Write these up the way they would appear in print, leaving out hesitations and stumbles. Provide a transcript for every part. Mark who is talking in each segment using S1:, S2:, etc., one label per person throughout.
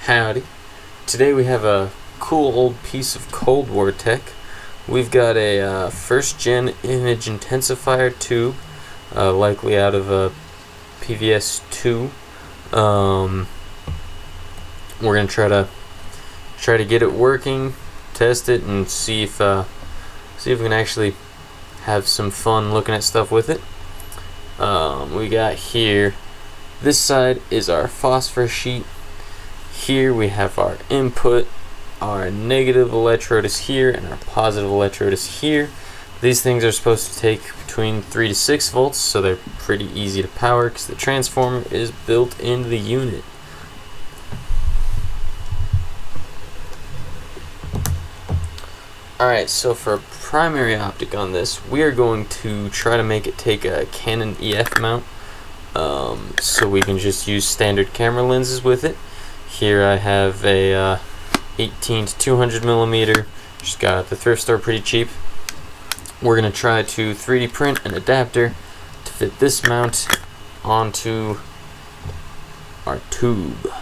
S1: Howdy. Today we have a cool old piece of Cold War tech. We've got a first gen Image Intensifier Tube, likely out of a PVS 2. We're gonna try to get it working, test it, and see if we can actually have some fun looking at stuff with it. We got here, this side is our phosphor sheet. Here we have our input. Our negative electrode is here and our positive electrode is here. These things are supposed to take between 3 to 6 volts, so they're pretty easy to power because the transformer is built into the unit. Alright, so for a primary optic on this, we are going to try to make it take a Canon EF mount, so we can just use standard camera lenses with it. Here I have a 18 to 200 millimeter, just got at the thrift store pretty cheap. We're going to try to 3D print an adapter to fit this mount onto our tube.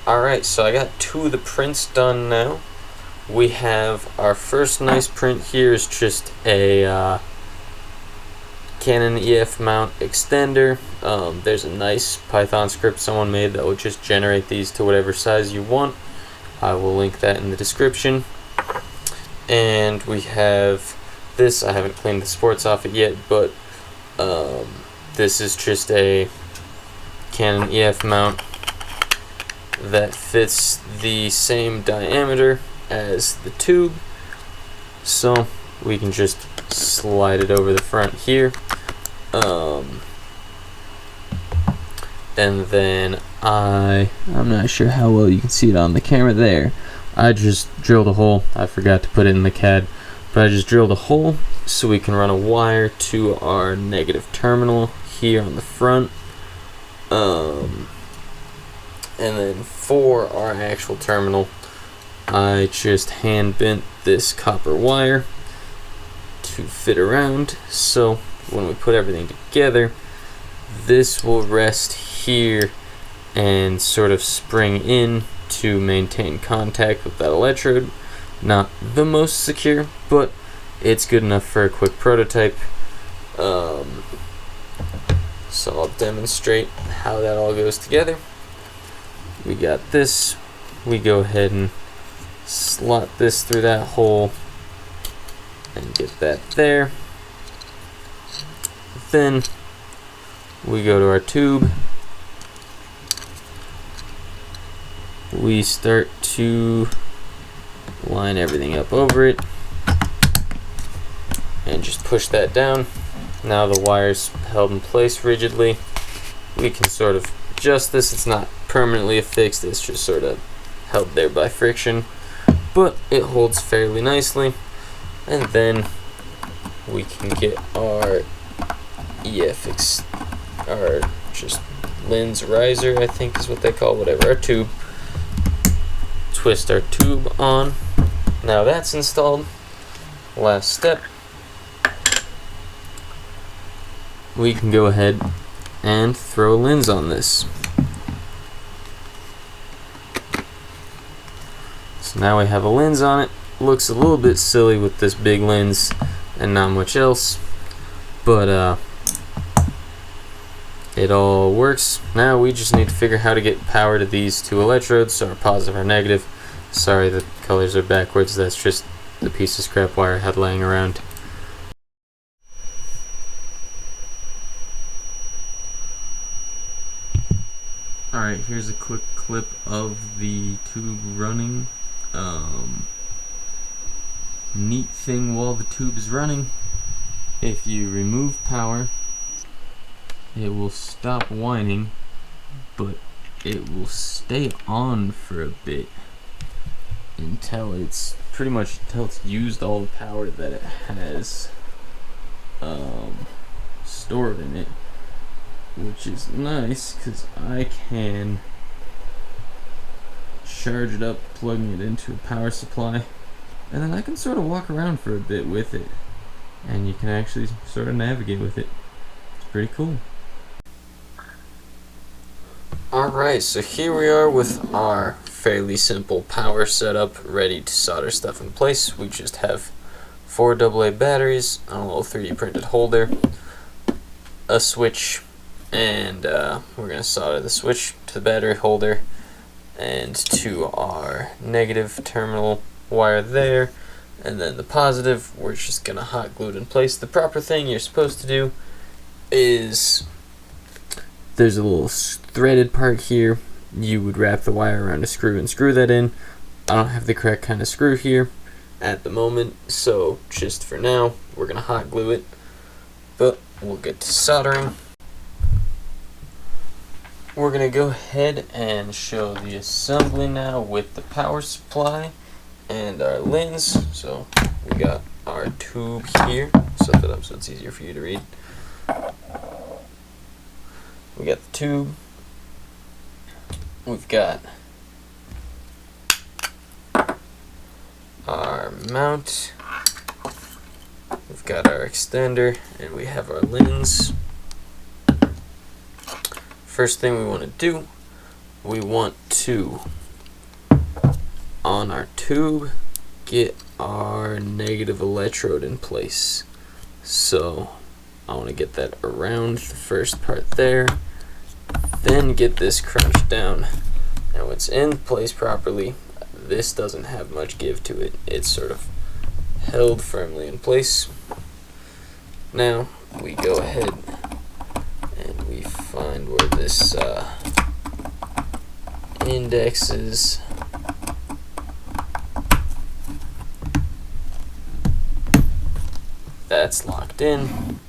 S1: Alright, so I got 2 of the prints done now. We have our first nice print here is just a Canon EF mount extender. There's a nice Python script someone made that will just generate these to whatever size you want. I will link that in the description. And we have this. I haven't cleaned the sports off it yet, but this is just a Canon EF mount that fits the same diameter as the tube, so we can just slide it over the front here. And then I'm not sure how well you can see it on the camera there. I just drilled a hole. I forgot to put it in the CAD, but I just drilled a hole so we can run a wire to our negative terminal here on the front. And then for our actual terminal, I just hand bent this copper wire to fit around, so when we put everything together, this will rest here and sort of spring in to maintain contact with that electrode. Not the most secure, but it's good enough for a quick prototype. So I'll demonstrate how that all goes together. We got this. We go ahead and slot this through that hole and get that there. Then we go to our tube. We start to line everything up over it and just push that down. Now the wire's held in place rigidly. We can sort of adjust this. It's not permanently affixed, it's just sort of held there by friction, but it holds fairly nicely. And then we can get our our just lens riser, I think is what they call whatever, our tube. Twist our tube on. Now that's installed. Last step, we can go ahead and throw a lens on this. So now we have a lens on it. Looks a little bit silly with this big lens and not much else, but it all works. Now we just need to figure how to get power to these 2 electrodes, so our positive or negative. Sorry, the colors are backwards. That's just the piece of scrap wire I had laying around. Alright, here's a quick clip of the tube running. Neat thing while the tube is running, if you remove power, it will stop whining, but it will stay on for a bit until it's used all the power that it has stored in it, which is nice because I can charge it up plugging it into a power supply, and then I can sort of walk around for a bit with it, and you can actually sort of navigate with it. It's pretty cool. Alright, so here we are with our fairly simple power setup ready to solder stuff in place. We just have 4 AA batteries on a little 3D printed holder, a switch, and we're going to solder the switch to the battery holder and to our negative terminal wire there, and then the positive we're just going to hot glue it in place. The proper thing you're supposed to do is there's a little threaded part here. You would wrap the wire around a screw and screw that in. I don't have the correct kind of screw here at the moment, so just for now we're gonna hot glue it, but we'll get to soldering. We're gonna go ahead and show the assembly now with the power supply and our lens. So we got our tube here, set that up so it's easier for you to read. We got the tube, we've got our mount, we've got our extender, and we have our lens. First thing we want to do, we want to, on our tube, get our negative electrode in place. So I want to get that around the first part there, then get this crunched down. Now it's in place properly. This doesn't have much give to it. It's sort of held firmly in place. Now we go ahead and we find where this index is. That's locked in.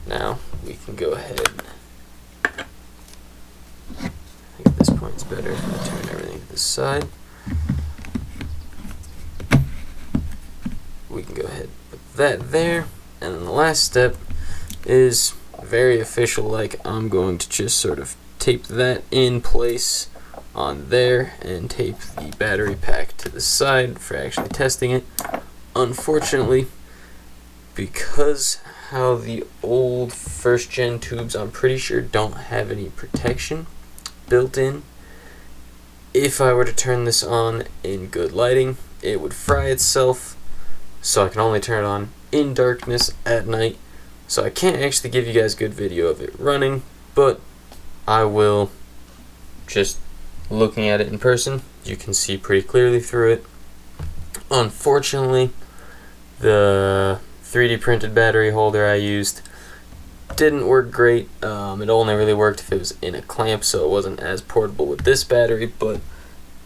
S1: Now we can go ahead. I think at this point it's better if I turn everything to the side. We can go ahead and put that there, and then the last step is very official, like I'm going to just sort of tape that in place on there and tape the battery pack to the side for actually testing it. Unfortunately, because how the old first gen tubes, I'm pretty sure, don't have any protection built in, if I were to turn this on in good lighting, it would fry itself. So I can only turn it on in darkness at night. So I can't actually give you guys good video of it running, but I will, just looking at it in person, you can see pretty clearly through it. Unfortunately, the 3D printed battery holder I used didn't work great. It only really worked if it was in a clamp, so it wasn't as portable with this battery, but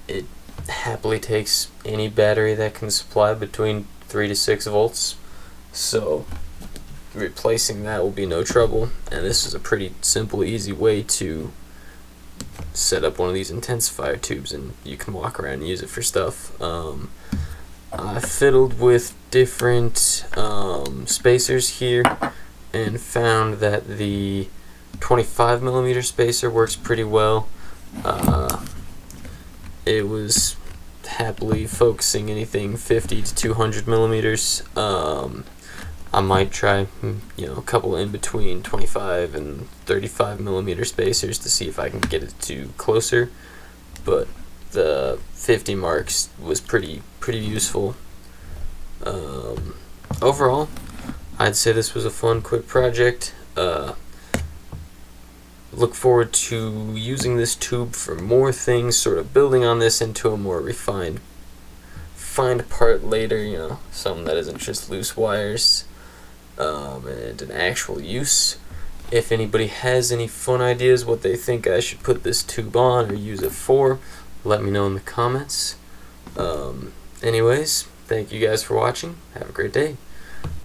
S1: it happily takes any battery that can supply between 3 to 6 volts. So replacing that will be no trouble, and this is a pretty simple, easy way to set up one of these intensifier tubes, and you can walk around and use it for stuff. I fiddled with different spacers here and found that the 25mm spacer works pretty well. It was happily focusing anything 50 to 200 millimeters. I might try, a couple in between 25 and 35mm spacers to see if I can get it to closer, but the 50 marks was pretty useful. Overall, I'd say this was a fun, quick project. Look forward to using this tube for more things, sort of building on this into a more refined part later, something that isn't just loose wires, and an actual use. If anybody has any fun ideas what they think I should put this tube on or use it for, let me know in the comments. Anyways, thank you guys for watching. Have a great day.